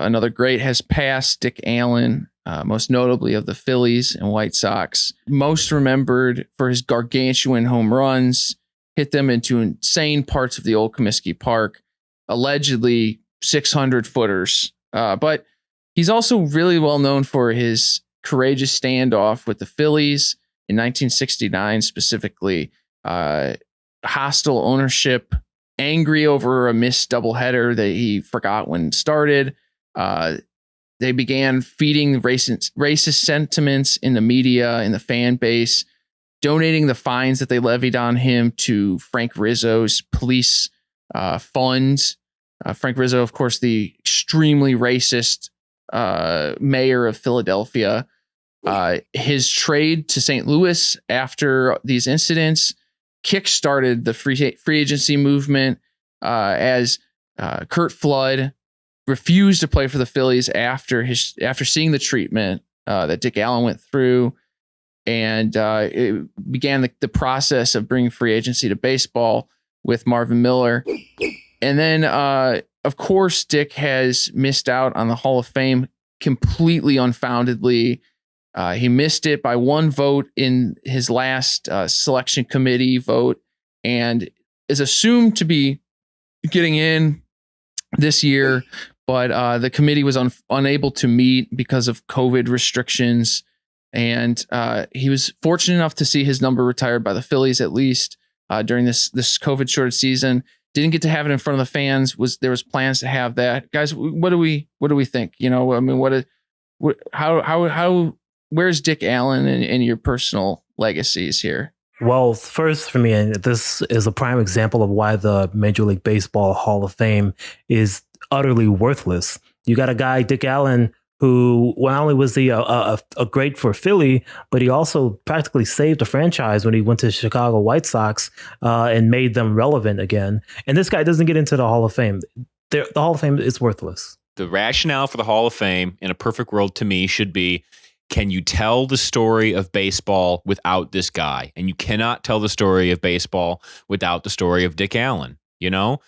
another great has passed, Dick Allen, most notably of the Phillies and White Sox. Most remembered for his gargantuan home runs, hit them into insane parts of the old Comiskey Park, allegedly 600 footers. But he's also really well known for his courageous standoff with the Phillies in 1969, specifically. Hostile ownership, angry over a missed doubleheader that he forgot when it started. They began feeding racist sentiments in the media, in the fan base, donating the fines that they levied on him to Frank Rizzo's police fund. Frank Rizzo, of course, the extremely racist mayor of Philadelphia. His trade to St. Louis after these incidents kickstarted the free agency movement as Curt Flood refused to play for the Phillies after seeing the treatment that Dick Allen went through, and it began the process of bringing free agency to baseball with Marvin Miller. And then, of course, Dick has missed out on the Hall of Fame completely unfoundedly. He missed it by one vote in his last selection committee vote, and is assumed to be getting in this year. But the committee was unable to meet because of COVID restrictions. And he was fortunate enough to see his number retired by the Phillies, at least during this COVID shorted season. Didn't get to have it in front of the fans. There was plans to have that. Guys, what do we think? You know, I mean, where's Dick Allen in your personal legacies here? Well, first for me, and this is a prime example of why the Major League Baseball Hall of Fame is utterly worthless. You got a guy, Dick Allen, who not only was he a great for Philly, but he also practically saved the franchise when he went to Chicago White Sox and made them relevant again. And this guy doesn't get into the Hall of Fame. The Hall of Fame is worthless. The rationale for the Hall of Fame in a perfect world to me should be, can you tell the story of baseball without this guy? And you cannot tell the story of baseball without the story of Dick Allen. You know,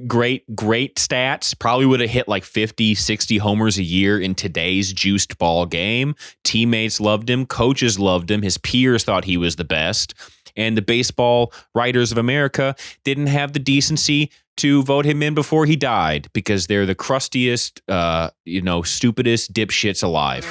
great stats. Probably would have hit like 50, 60 homers a year in today's juiced ball game. Teammates loved him. Coaches loved him. His peers thought he was the best. And the Baseball Writers of America didn't have the decency to vote him in before he died because they're the crustiest, stupidest dipshits alive.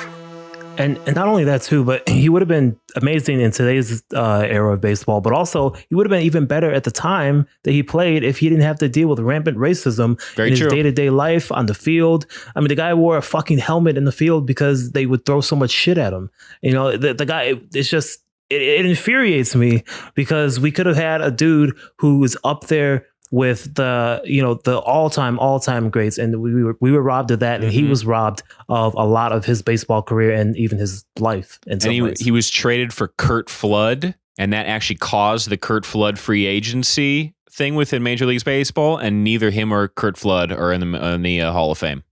And not only that too, but he would have been amazing in today's era of baseball, but also he would have been even better at the time that he played if he didn't have to deal with rampant racism in his day-to-day life on the field. I mean, the guy wore a fucking helmet in the field because they would throw so much shit at him. You know, the guy, it's just, it infuriates me because we could have had a dude who was up there with the all-time greats, and we were robbed of that, and he was robbed of a lot of his baseball career and even his life. And he was traded for Curt Flood, and that actually caused the Curt Flood free agency thing within Major League Baseball, and neither him or Curt Flood are in the Hall of Fame.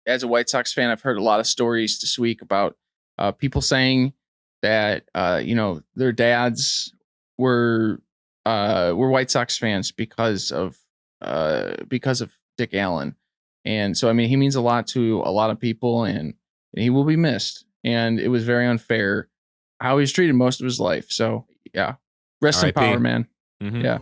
As a White Sox fan, I've heard a lot of stories this week about people saying that their dads were White Sox fans because of Dick Allen. And so, I mean, he means a lot to a lot of people, and he will be missed. And it was very unfair how he was treated most of his life. So yeah, rest in power, man. Mm-hmm. Yeah.